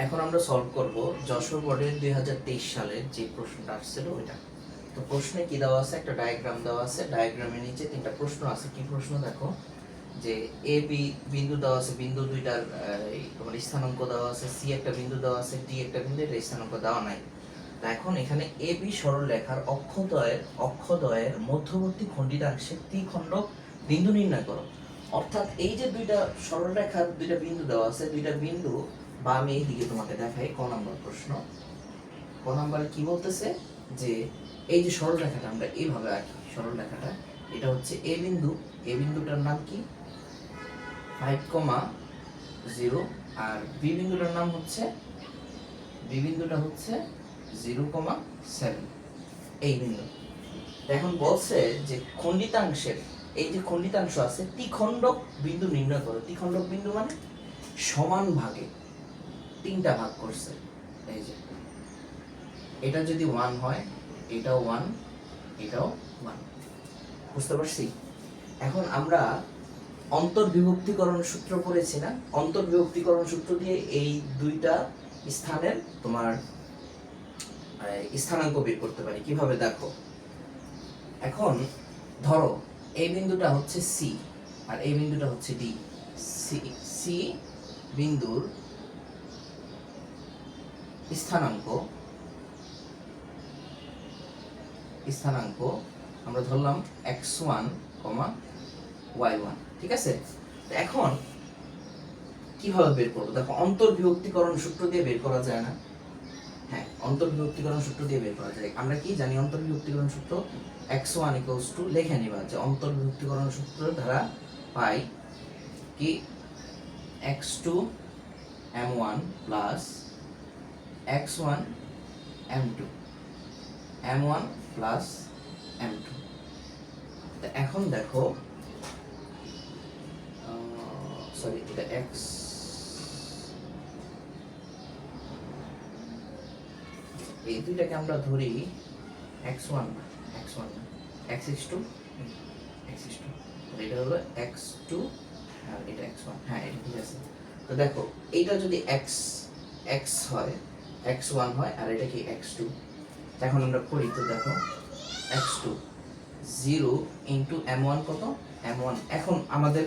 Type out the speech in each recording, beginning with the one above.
এখন আমরা সলভ করব যশোর বোর্ডের 2023 সালের যে প্রশ্নটা আসছিল ওইটা। তো প্রশ্নে কি দেওয়া আছে, একটা ডায়াগ্রাম দেওয়া আছে, ডায়াগ্রামের নিচে তিনটা প্রশ্ন আছে। কি প্রশ্ন দেখো, যে এ বি বিন্দু দেওয়া আছে, বিন্দু দুইটার তোমার স্থানাঙ্ক দেওয়া আছে, সি একটা বিন্দু দেওয়া আছে, ডি একটা বিন্দু, এটা স্থানাঙ্ক দেওয়া নাই। তা এখন এখানে এ বি সরলরেখার অক্ষদ্বয়ের মধ্যবর্তী খণ্ডিতাংশে ত্রিখণ্ডক বিন্দু নির্ণয় করো। অর্থাৎ এই যে দুইটা সরলরেখার দুইটা বিন্দু দেওয়া আছে, দুইটা বিন্দু বামে এই দিকে তোমাকে দেখাই। ক নম্বর প্রশ্ন, ক নম্বরে কি বলতেছে, যে এই যে সরলরেখাটা আমরা এইভাবে আঁকি, সরলরেখাটা এটা হচ্ছে এ বিন্দু, এ বিন্দুটার নাম কি 5,0, আর বি বিন্দুটার নাম হচ্ছে, বি বিন্দুটা হচ্ছে 0,7, এই বিন্দু। এখন বলছে যে খণ্ডিতাংশের, এই যে খণ্ডিতাংশ আছে, ত্রিখণ্ডক বিন্দু নির্ণয় করো। ত্রিখণ্ডক বিন্দু মানে সমান ভাগে তিনটা ভাগ করছে। এই যে এটা যদি 1 হয়, এটাও 1, এটাও 1, বুঝতে পারছি? এখন আমরা অন্তর্বিভক্তিকরণ সূত্র পড়েছি না? অন্তর্বিভক্তিকরণ সূত্র দিয়ে এই দুইটা স্থানের তোমার স্থানাঙ্ক বের করতে পারি। কিভাবে দেখো, এখন ধরো এই বিন্দুটা হচ্ছে সি আর এই বিন্দুটা হচ্ছে ডি। সি বিন্দুর স্থানাঙ্ক আমরা ধরলাম x1, y1, ঠিক আছে? এখন কিভাবে বের করবো দেখো, অন্তর্বিভক্তিকরণ সূত্র দিয়ে বের করা যায় না? হ্যাঁ, অন্তর্বিভক্তিকরণ সূত্র দিয়ে বের করা যায়। আমরা কি জানি অন্তর্বিভক্তিকরণ সূত্র? x1 লিখে নিবা যে অন্তর্বিভক্তিকরণ সূত্র দ্বারা পাই কি x2 m1 plus x1 m2, m1 plus m2। এখন দেখো, সরি এটা x, এই দুইটাকে আমরা ধরি x1 x2, এটা হলো x2 আর এটা x1। হ্যাঁ, এটা ঠিক আছে। তো দেখো এইটা যদি x হয়, x1 হয়, আর এটা কি x2। এখন আমরা করি, তো দেখো x2 0 ইন্টু m1 কত, m1। এখন আমাদের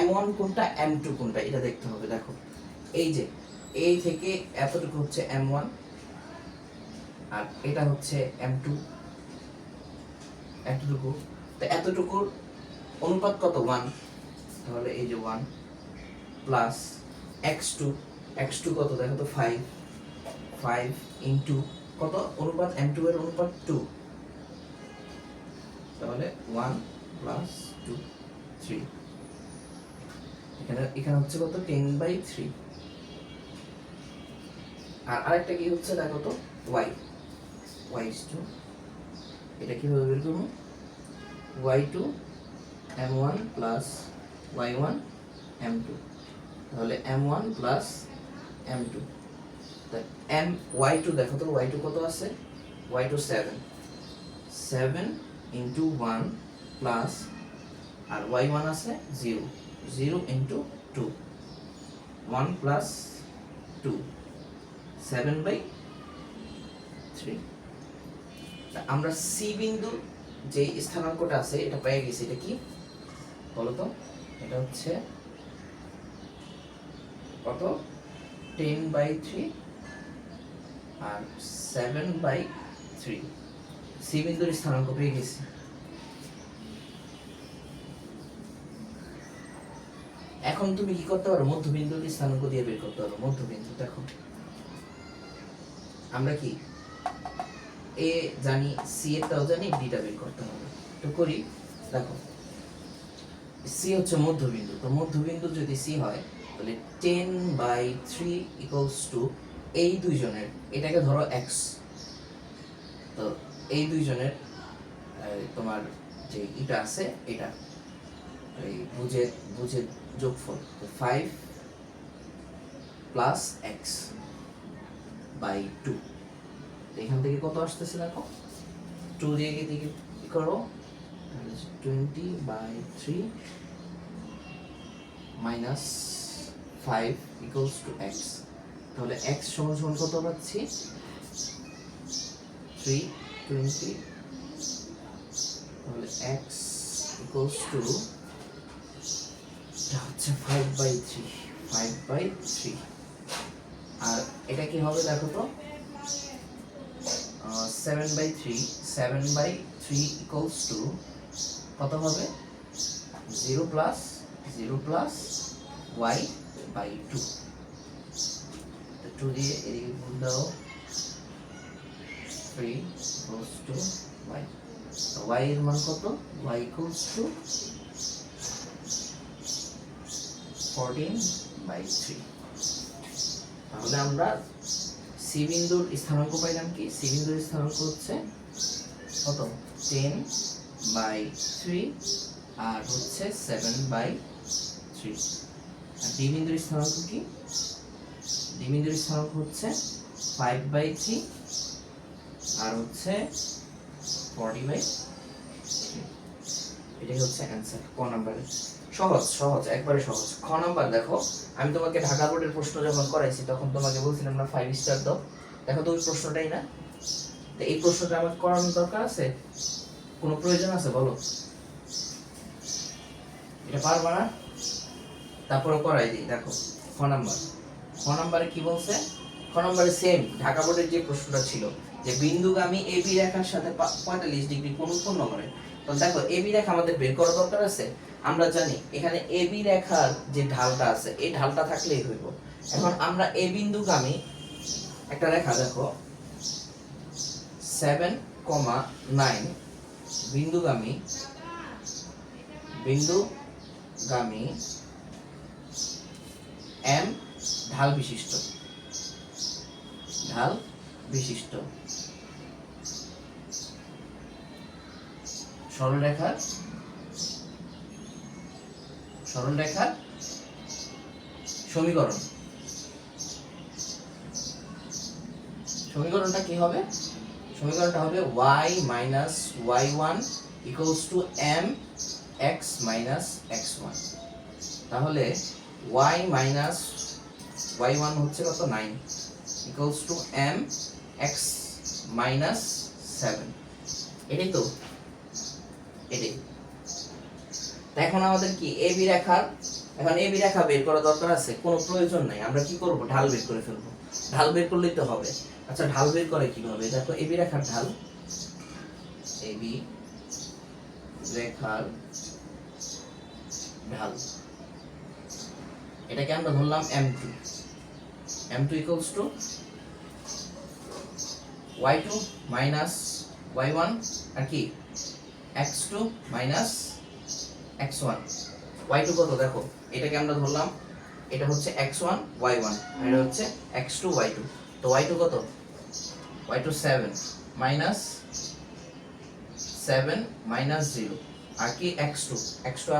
m1 কোনটা, m2 কোনটা, এটা দেখতে হবে। দেখো এই যে এই থেকে এতটুকু হচ্ছে m1 আর এটা হচ্ছে m2, এতটুকু। তো এতটুকুর অনুপাত কত, 1। তাহলে এই যে 1 প্লাস x2 কত দেখো তো 5 ইন্টু কত অনুপাত, m2 এর অনুপাত 2, তাহলে 1 প্লাস 2 3। এখানে হচ্ছে কত 10/3। আর আরেকটা কি হচ্ছে দেখো তো y is 2। এটা কিভাবে বের করব, y2 m1 plus y1 m2, তাহলে m1 প্লাস m2। y2 দেখো তো, y2 কত আছে, y2 7 ইন্টু 1 প্লাস, আর y1 আছে 0 ইন্টু 2, 1 প্লাস 2, 7/3। আমরা সি বিন্দু যে স্থানাঙ্কটা আছে এটা পেয়ে গেছি। এটা কি বলো তো, এটা হচ্ছে কত, 10/3 আর 7/3। সি বিন্দুর স্থানাঙ্ক পেয়ে গেছি। এখন তুমি কি করতে পারো, মধ্যবিন্দুর স্থানাঙ্ক দিয়ে বের করতে পারো। মধ্যবিন্দু দেখো, আমরা কি এ জানি, সি এরটাও জানি, ডিটা বের করতে হবে। তো করি, দেখো সি হচ্ছে মধ্যবিন্দু। তো মধ্যবিন্দু যদি সি হয়, তাহলে 10/3 ইকুয়ালস টু এই দুইজনের, এটাকে ধরো x। তো এই দুইজনের তোমার যে এটা আছে, এটা এই বুঝে যোগফল 5 প্লাস x বাই 2। এখান থেকে কত আসতেছে দেখো, 2 দিয়ে দিকে কি করো, 20/3 minus 5 equals to x। তাহলে x সমান সমান কত পাচ্ছি 320, তাহলে x ইকুয়ালস টু এটা হচ্ছে 5/3 5/3 আর এটা কি হবে দেখো তো 7/3 7/3 ইকুয়ালস টু কত হবে 0 প্লাস 0 প্লাস y/2 2 দিয়ে এদিকে গুণ দাও 3 ইকুয়ালস টু y, y এর মান কত y ইকুয়ালস টু 14/3। তাহলে আমরা সি বিন্দুর স্থানাঙ্ক পাইলাম কি সি বিন্দুর স্থানাঙ্ক হচ্ছে কত 10/3 আর হচ্ছে 7/3 আর ডি বিন্দুর স্থানাঙ্ক কি ডি বিন্দুর স্থানাঙ্ক হচ্ছে 5/3 আর হচ্ছে 40/3। এটাই হচ্ছে অ্যানসার ক নাম্বারের। সহজ সহজ একবারে সহজ। খ নাম্বার দেখো আমি তোমাকে ঢাকা বোর্ডের প্রশ্ন যখন করাইছি তখন তোমাকে বলছিলাম না 5 স্টার দাও, দেখো তো ওই প্রশ্নটাই না, তো এই প্রশ্নটা আমাকে করানোর দরকার আছে কোনো প্রয়োজন আছে বলো, এটা পারবা না তারপরে করাই দিই। দেখো খ নাম্বারে কি বলছে, খ নাম্বারে সেম ঢাকা বোর্ডের যে প্রশ্নটা ছিল যে বিন্দুগামী এবি রেখার সাথে 45 ডিগ্রি কোণ উৎপন্ন করে। তো দেখো এবি রেখা আমাদের বের করা দরকার আছে, আমরা জানি এখানে এবি রেখার যে ঢালটা আছে এই ঢালটা থাকলেই হইব। এখন আমরা এ বিন্দুগামী একটা রেখা দেখো 7,9 বিন্দুগামী এম ঢাল বিশিষ্ট সরলরেখার সমীকরণটা কি হবে, সমীকরণটা হবে y minus y1 equals to mx minus x1। তাহলে y minus y1 হচ্ছে কত 9 equals to mx minus 7, এটাই তো এটাই। এখন আমাদের কি এবি রেখার, এখন এবি রেখা বের করা দরকার আছে কোনো প্রয়োজন নাই, আমরা কি করব ঢাল বের করে ফেলবো, ঢাল বের করলেই তো হবে। আচ্ছা ঢাল বের করে কিভাবে, দেখো এবি রেখার ঢাল, এবি রেখার ঢাল এটাকে আমরা ধরলাম m2 equals to y2 minus y1 আর কি x2 minus x1। y2 কত দেখো এটাকে আমরা ধরলাম এটা হচ্ছে x1 y1 আর এটা হচ্ছে x2 y2, তো y2 কত y2 7 minus 0 আর কি x2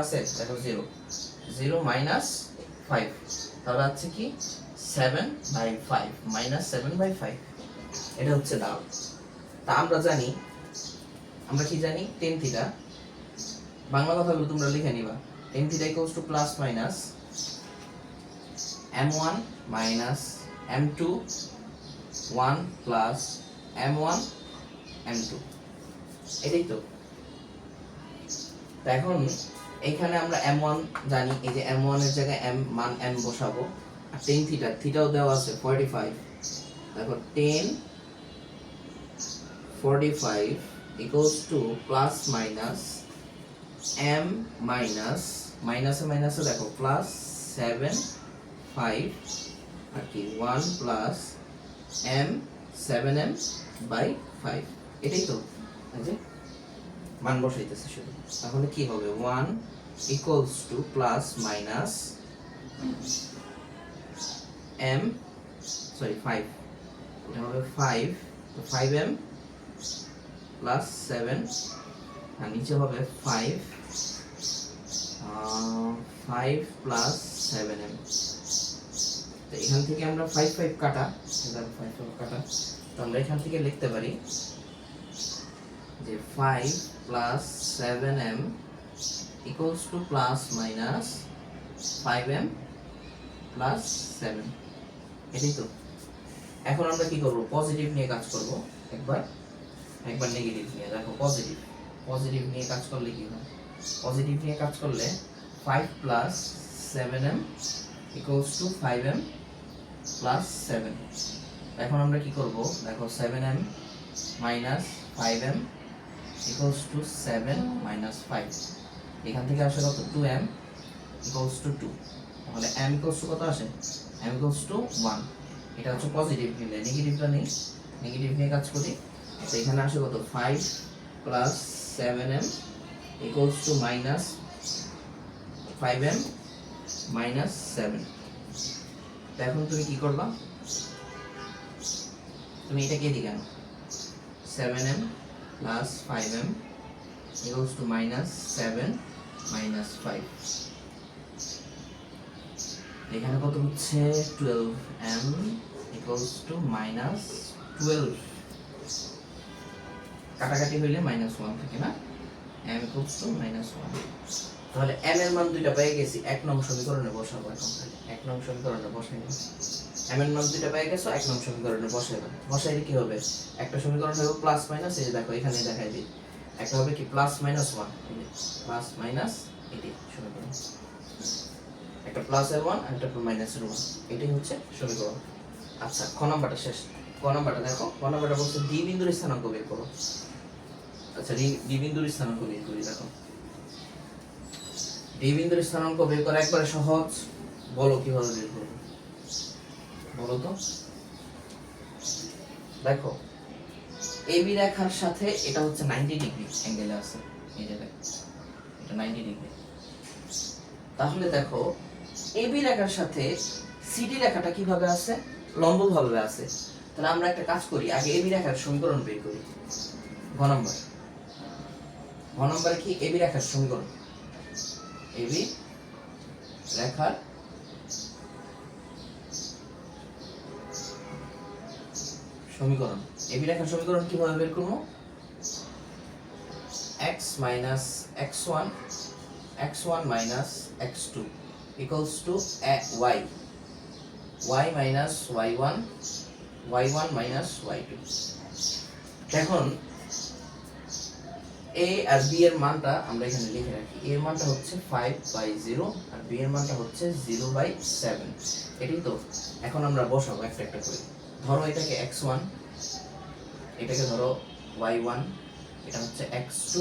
আছে দেখো 0 minus 5, তাহলে আছে কি 7/5 minus 7/5, এটা হচ্ছে দাও। তা আমরা জানি, আমরা কি জানি tan থিটা, বাংলা কথাগুলো তোমরা লিখে নিবা, tan theta equals to plus minus m1 minus m2 1 plus m1 m2, এটাই তো। এখন এইখানে আমরা m1 জানি, এই যে m1 এর জায়গায় m মান m বসাবো, আর tan থিটাও দেওয়া আছে 45, দেখো tan 45 equals to plus minus m minus মাইনাসে দেখো plus 7/5 আর কি 1 plus m 7m/5, এটাই তো, এই যে মান বসাইতেছে শুধু। তাহলে কি হবে 1 equals to plus minus m 5, এটা হবে 5, তো 5m plus 7 আর নিচে হবে 5 plus 7m। তো এখান থেকে আমরা 5 কাটা, তো আমরা এখান থেকে লিখতে পারি যে 5 plus 7m equals to plus minus 5m plus 7, এটাই তো। এখন আমরা কি করব, পজিটিভ নিয়ে কাজ করব। একবার নেগেটিভ নিয়ে। দেখো পজিটিভ নিয়ে কাজ করলে কি হয়, পজিটিভ নিয়ে কাজ করলে 5 plus 7m equals to 5m plus 7। এখন আমরা কি করব, দেখো 7m minus 5m equals to 7 minus 5। এখান থেকে আসে কত, 2m ইকুয়ালস টু 2। তাহলে m ইকুয়ালস টু কত আসে, m ইকুয়ালস টু 1। এটা হচ্ছে পজিটিভ নিলে, নেগেটিভটা নেই, নেগেটিভ নিয়ে কাজ করি। তো এখানে আসে কত, 5 plus 7m equals to minus 5m minus 7। এখন তুমি কি করবা, তুমি এটাকে এদিকে আনো, 7m plus 5m equals to minus 7 minus 5। এখানে কত হচ্ছে, 12m ইকুয়ালস টু মাইনাস 12। কাটাকাটি হইলে মাইনাস 1 থাকে না, m ইকুয়ালস টু মাইনাস 1। তাহলে m এর মান দুইটা পেয়ে গেছি, এক নং সমীকরণে বসাবো। এখন তাহলে এক নং সমীকরণে বসাই দিই, m এর মান দুইটা পেয়ে গেছো, এক নং সমীকরণে বসাইবা। বসাইলে কি হবে, একটা সমীকরণ হবে প্লাস মাইনাস, এই যে দেখো এখানে দেখাই দিই, একটা হবে কি প্লাস মাইনাস 1, এই যে প্লাস মাইনাস, এটি সমীকরণ। একটা প্লাস এর 1 আর একটা মাইনাস এর 1, এটাই হচ্ছে সমীকরণ। আচ্ছা, ক নাম্বারটা শেষ। ক নাম্বারটা দেখো, ক নাম্বারটা বলছে ডি বিন্দুর স্থানাঙ্ক বের করো। আচ্ছা, ডি বিন্দুর স্থানাঙ্ক বের করি। দেখো ডি বিন্দুর স্থানাঙ্ক বের করা একবারে সহজ। বলো কিভাবে বের করবে, বলো তো। দেখো এবি রেখার সাথে এটা হচ্ছে 90 ডিগ্রি অ্যাঙ্গেলে আছে, এই যে দেখো এটা 90 ডিগ্রি। তাহলে দেখো এবি রেখার সাথে সিডি রেখাটা কিভাবে আছে, লম্বভাবে আছে। তাহলে আমরা একটা কাজ করি, আগে এবি রেখার সমীকরণ বের করি। ঘ নম্বরে কি এবি রেখার সমীকরণ, এবি রেখার সমীকরণ। এবি রেখার সমীকরণ কিভাবে বের করব, x minus x1 x1 minus x2 equals to y, y minus y1 y1 minus y2। এখন a আর b এর মানটা আমরা এখানে লিখে রাখি। a এর মানটা হচ্ছে 5/0 আর b এর মানটা হচ্ছে 0/7, এটাই তো। এখন আমরা বসাবো একটা একটা করে। ধরো এটাকে x1, এটাকে ধরো y1, এটা হচ্ছে x2,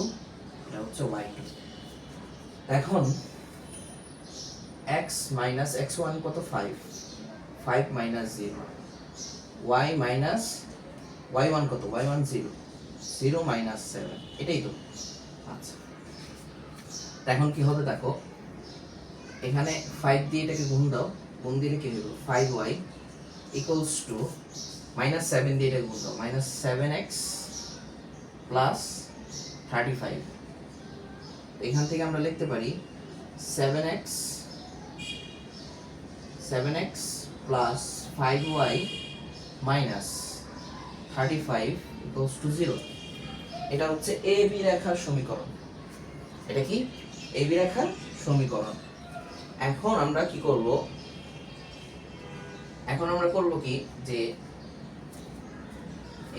এটা হচ্ছে y2। এখন x minus x1 কত, 5 minus 0, y minus y1 কত, y1 0 minus 7, এটাই তো। আচ্ছা, এখন কি হবে দেখো, এখানে 5 দিয়ে এটাকে গুণ দাও, গুণ দিলে কি হবে, 5y equals to minus 7 দিয়ে এটাকে গুণ দাও, minus 7x plus 35। এখান থেকে আমরা লিখতে পারি 7x plus 5y minus 35 equals to 0। এটা হচ্ছে AB রেখার সমীকরণ। এটা কি AB রেখার সমীকরণ। এখন আমরা কি করব, এখন আমরা করব কি, যে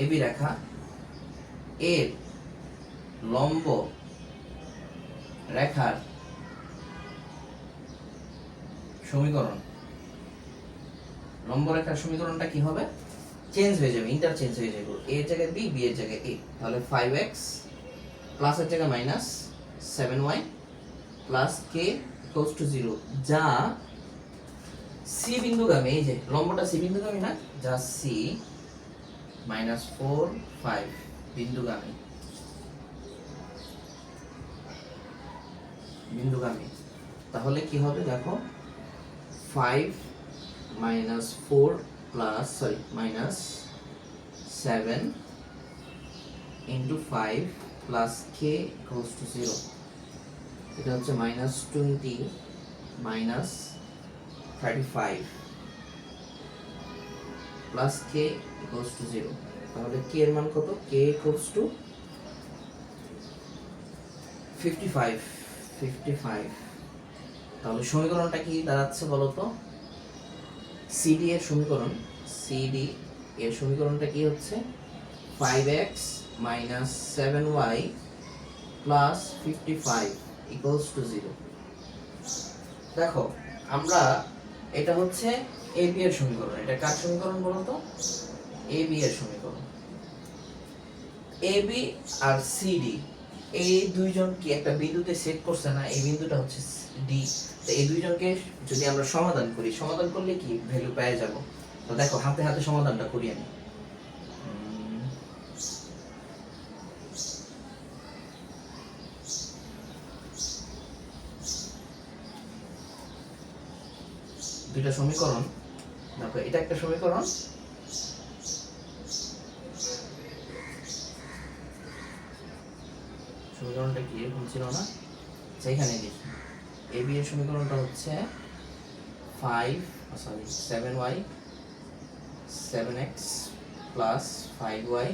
AB রেখা এর লম্ব রেখার সমীকরণ, লম্ব রেখার সমীকরণটা কি হবে, চেঞ্জ হয়ে যাবে, ইন্টারচেঞ্জ হয়ে যাবে। a এর জায়গায় b, b এর জায়গায় a। তাহলে 5x প্লাস এর জায়গায় minus 7y plus k equals to 0, যা c বিন্দুগামী। এই যে লম্বটা c বিন্দুগামী না, যা c মাইনাস 4 5 বিন্দুগামী, বিন্দুগামী। তাহলে কি হবে দেখো, 5 minus 4 plus minus 7 into 5 plus k equals to 0। এটা হচ্ছে minus 20 minus 35 plus k equals to 0। তাহলে k এর মান কত, k equals to 55। তাহলে সমীকরণটা কি দাঁড়াচ্ছে বলো তো, CD এর সমীকরণ, CD এর সমীকরণটা কি হচ্ছে 5x minus 7y plus 55 equals to 0। দেখো আমরা এটা হচ্ছে এ বি এর সমীকরণ। এটা কার সমীকরণ বলো তো? এ বি এর সমীকরণ। A B R C D এই দুইজন কি একটা বিন্দুতে সেট করছে না? এই বিন্দুটা হচ্ছে ডি। তো এই দুইজনকে যদি আমরা সমাধান করি, সমাধান করলে কি ভ্যালু পেয়ে যাব। তো দেখো হাতে হাতে সমাধানটা করি আমি। দুইটা সমীকরণ, দেখো এটা একটা সমীকরণ, সমীকরণটা কি এরকম ছিল না? সেইখানে লিখি এ বি এর সমীকরণটা হচ্ছে 7y 7x plus 5y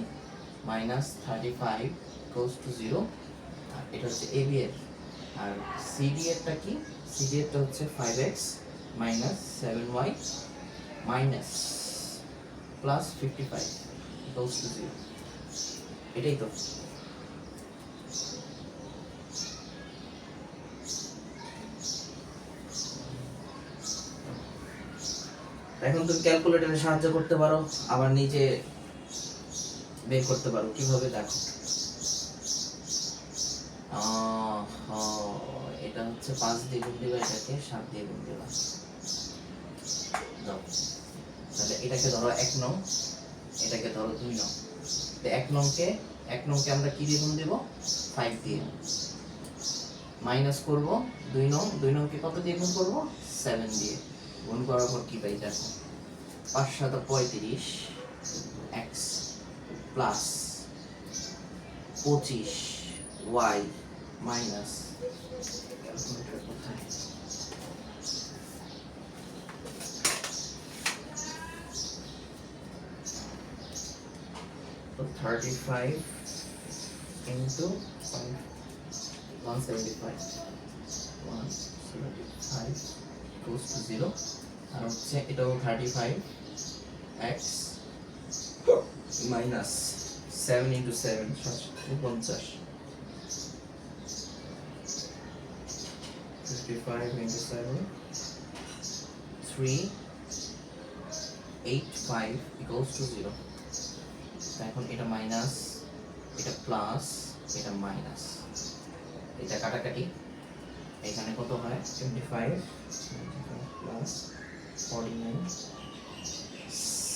minus 35 equals to 0। আর এটা হচ্ছে এ বি এর। আর সি ডি এরটা কি? সি ডি এরটা হচ্ছে 5x minus 7y minus plus 55 equals to 0। এটাই তো। এখন তুমি ক্যালকুলেটরে সাহায্য করতে পারো, আবার নিজে বের করতে পারো। কিভাবে দেখো, এটা হচ্ছে 5 দিয়ে গুণ দিবা, এটাকে 7 দিয়ে গুণ দিবা। দাও, তাহলে এটাকে ধরো 1 নং, এটাকে ধরো 2 নং। তো 1 নংকে আমরা কি দিয়ে গুণ দেব? 5 দিয়ে। মাইনাস করব 2 নংকে কত দিয়ে গুণ করব? 7 দিয়ে। গুণ করার পর কি পাই দেখো, 5 7 35 x plus 25 y minus, calculator কোথায়? তো 35 into 5 175 equals to 0। আর হচ্ছে এটাও 35 x minus 7 into 7 50 55 into 7 385 equals to 0। এখন এটা মাইনাস, এটা প্লাস, এটা মাইনাস, এটা কাটাকাটি, এখানে কত হয় 25 plus 49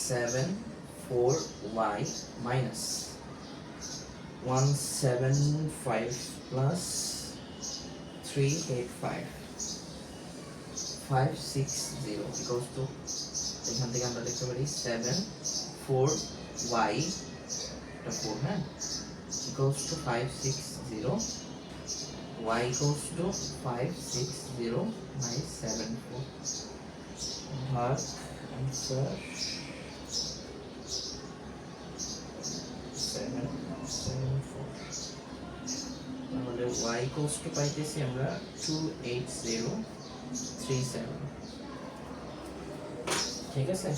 74y minus 175 plus 385 560 equals to, এখান থেকে আমরা লিখতে পারি 74y এটা 4, হ্যাঁ, equals to 560, y equals to 560 by 74 ভাগ answer 774। তাহলে y equals to পাইতেছি আমরা 28037। ঠিক আছে,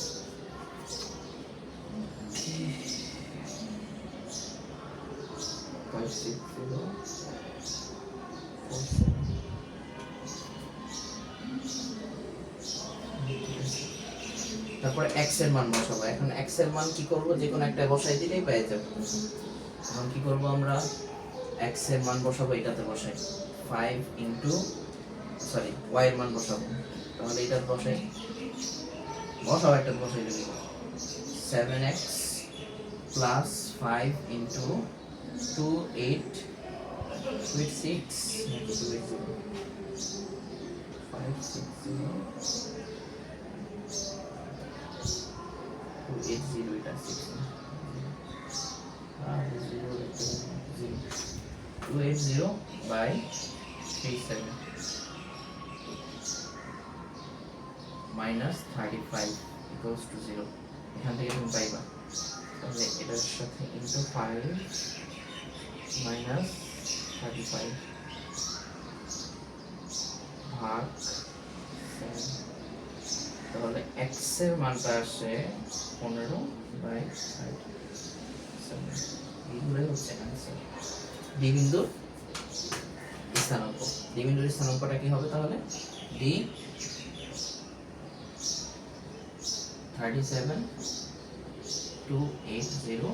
তারপর x এর মান বসাবো। এখন x এর মান কি করব, যে কোনো একটা বসাই দিলেই পেয়ে যাব। এখন কি করব আমরা, x এর মান বসাবো, এটাতে বসাই 5 ইনটু y এর মান বসাবো, তাহলে এটা বসাই, বসাও একটা বসাই দেব 7x প্লাস 5 ইনটু 2826 নাকি 280 এটা 280 by 37 minus 35 equals to 0। এখান থেকে তুমি পাইবা, তাহলে এটার সাথে ইনটু 5 minus 35 ভাগ 7। তাহলে x এর মানটা আসে 15/37, এইগুলোই হচ্ছে অ্যান্সার। ডি বিন্দুর স্থানাঙ্ক, ডি বিন্দুর স্থানাঙ্কটা কি হবে তাহলে? ডি 37,280/37।